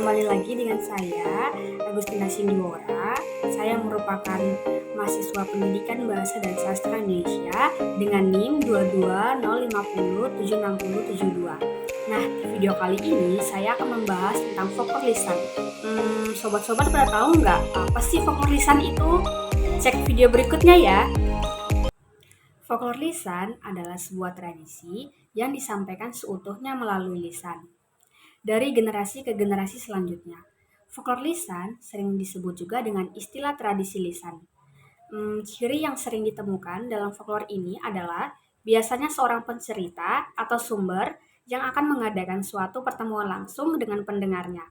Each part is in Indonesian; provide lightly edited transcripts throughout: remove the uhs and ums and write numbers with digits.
kembali lagi dengan saya, Agustina Sindiora. Saya merupakan mahasiswa pendidikan Bahasa dan Sastra Indonesia dengan NIM 22050760772. Nah, di video kali ini saya akan membahas tentang folklor lisan. Sobat-sobat pada tahu nggak apa sih folklor lisan itu? Cek video berikutnya ya. Folklor lisan adalah sebuah tradisi yang disampaikan seutuhnya melalui lisan dari generasi ke generasi selanjutnya. Folklor lisan sering disebut juga dengan istilah tradisi lisan. Ciri yang sering ditemukan dalam folklor ini adalah biasanya seorang pencerita atau sumber yang akan mengadakan suatu pertemuan langsung dengan pendengarnya.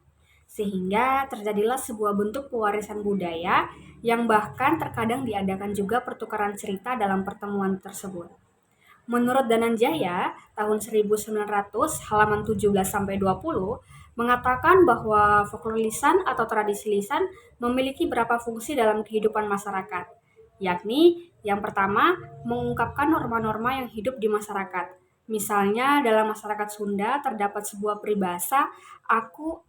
Sehingga terjadilah sebuah bentuk pewarisan budaya yang bahkan terkadang diadakan juga pertukaran cerita dalam pertemuan tersebut. Menurut Dananjaya, tahun 1900 halaman 17-20 mengatakan bahwa folklor lisan atau tradisi lisan memiliki beberapa fungsi dalam kehidupan masyarakat, yakni yang pertama mengungkapkan norma-norma yang hidup di masyarakat. Misalnya dalam masyarakat Sunda terdapat sebuah peribahasa aku,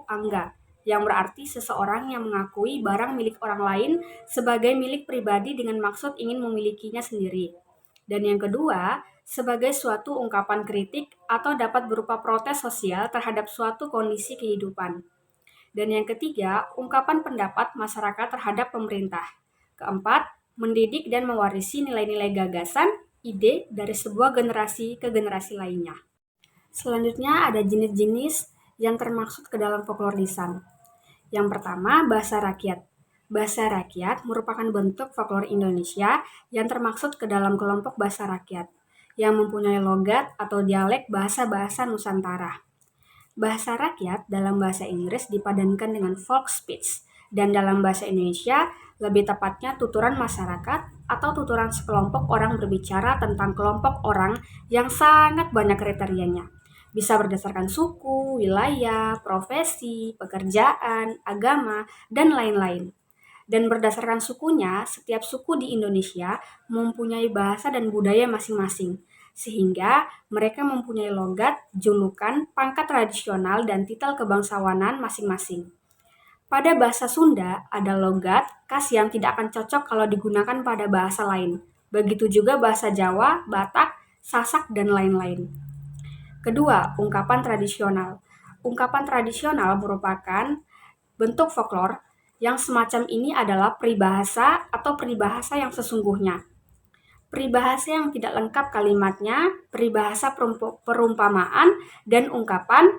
angga, yang berarti seseorang yang mengakui barang milik orang lain sebagai milik pribadi dengan maksud ingin memilikinya sendiri. Dan yang kedua, sebagai suatu ungkapan kritik atau dapat berupa protes sosial terhadap suatu kondisi kehidupan. Dan yang ketiga, ungkapan pendapat masyarakat terhadap pemerintah. Keempat, mendidik dan mewarisi nilai-nilai gagasan, ide dari sebuah generasi ke generasi lainnya. Selanjutnya ada jenis-jenis yang termaksud ke dalam folklor lisan. Yang pertama, bahasa rakyat. Bahasa rakyat merupakan bentuk folklor Indonesia yang termaksud ke dalam kelompok bahasa rakyat, yang mempunyai logat atau dialek bahasa-bahasa Nusantara. Bahasa rakyat dalam bahasa Inggris dipadankan dengan folk speech, dan dalam bahasa Indonesia lebih tepatnya tuturan masyarakat atau tuturan sekelompok orang berbicara tentang kelompok orang yang sangat banyak kriterianya. Bisa berdasarkan suku, wilayah, profesi, pekerjaan, agama, dan lain-lain. Dan berdasarkan sukunya, setiap suku di Indonesia mempunyai bahasa dan budaya masing-masing, sehingga mereka mempunyai logat, julukan, pangkat tradisional, dan titel kebangsawanan masing-masing. Pada bahasa Sunda, ada logat khas yang tidak akan cocok kalau digunakan pada bahasa lain. Begitu juga bahasa Jawa, Batak, Sasak, dan lain-lain. Kedua, ungkapan tradisional. Ungkapan tradisional merupakan bentuk folklor yang semacam ini adalah peribahasa atau peribahasa yang sesungguhnya. Peribahasa yang tidak lengkap kalimatnya, peribahasa perumpamaan, dan ungkapan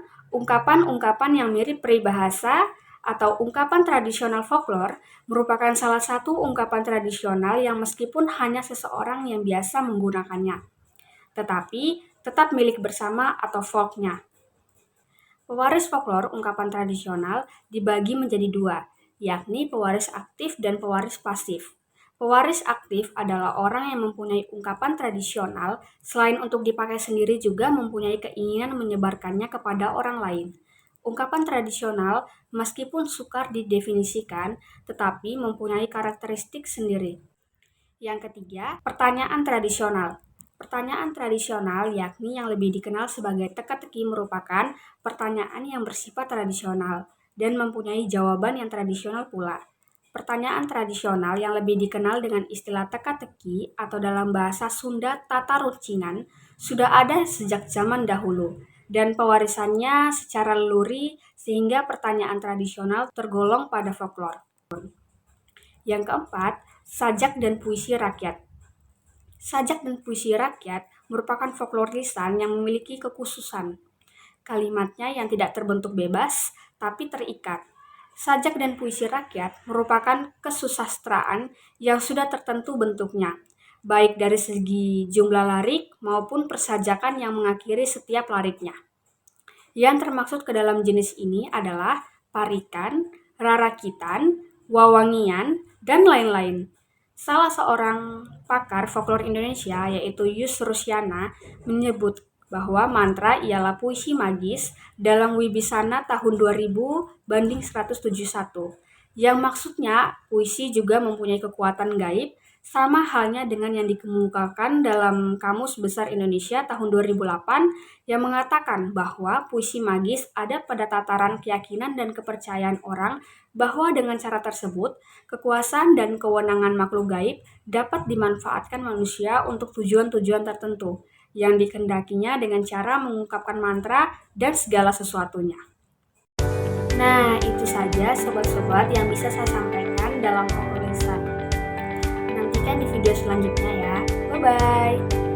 yang mirip peribahasa atau ungkapan tradisional folklor merupakan salah satu ungkapan tradisional yang meskipun hanya seseorang yang biasa menggunakannya, tetapi tetap milik bersama atau folknya. Pewaris folklor ungkapan tradisional dibagi menjadi dua, yakni pewaris aktif dan pewaris pasif. Pewaris aktif adalah orang yang mempunyai ungkapan tradisional, selain untuk dipakai sendiri juga mempunyai keinginan menyebarkannya kepada orang lain. Ungkapan tradisional, meskipun sukar didefinisikan, tetapi mempunyai karakteristik sendiri. Yang ketiga, pertanyaan tradisional. Pertanyaan tradisional, yakni yang lebih dikenal sebagai teka-teki, merupakan pertanyaan yang bersifat tradisional dan mempunyai jawaban yang tradisional pula. Pertanyaan tradisional yang lebih dikenal dengan istilah teka-teki atau dalam bahasa Sunda tata runcingan sudah ada sejak zaman dahulu dan pewarisannya secara leluri sehingga pertanyaan tradisional tergolong pada folklor. Yang keempat, sajak dan puisi rakyat. Sajak dan puisi rakyat merupakan folklor lisan yang memiliki kekhususan. Kalimatnya yang tidak terbentuk bebas, tapi terikat. Sajak dan puisi rakyat merupakan kesusastraan yang sudah tertentu bentuknya, baik dari segi jumlah larik maupun persajakan yang mengakhiri setiap lariknya. Yang termaksud ke dalam jenis ini adalah parikan, rarakitan, wawangian, dan lain-lain. Salah seorang pakar folklor Indonesia, yaitu Yus Rusyana, menyebut bahwa mantra ialah puisi magis dalam Wibisana tahun 2000 banding 171, yang maksudnya puisi juga mempunyai kekuatan gaib Sama halnya dengan yang dikemukakan dalam Kamus Besar Indonesia tahun 2008 yang mengatakan bahwa puisi magis ada pada tataran keyakinan dan kepercayaan orang bahwa dengan cara tersebut, kekuasaan dan kewenangan makhluk gaib dapat dimanfaatkan manusia untuk tujuan-tujuan tertentu yang dikendakinya dengan cara mengungkapkan mantra dan segala sesuatunya. Nah, itu saja sobat-sobat yang bisa saya sampaikan dalam pembahasan. Nantikan di video selanjutnya ya. Bye-bye.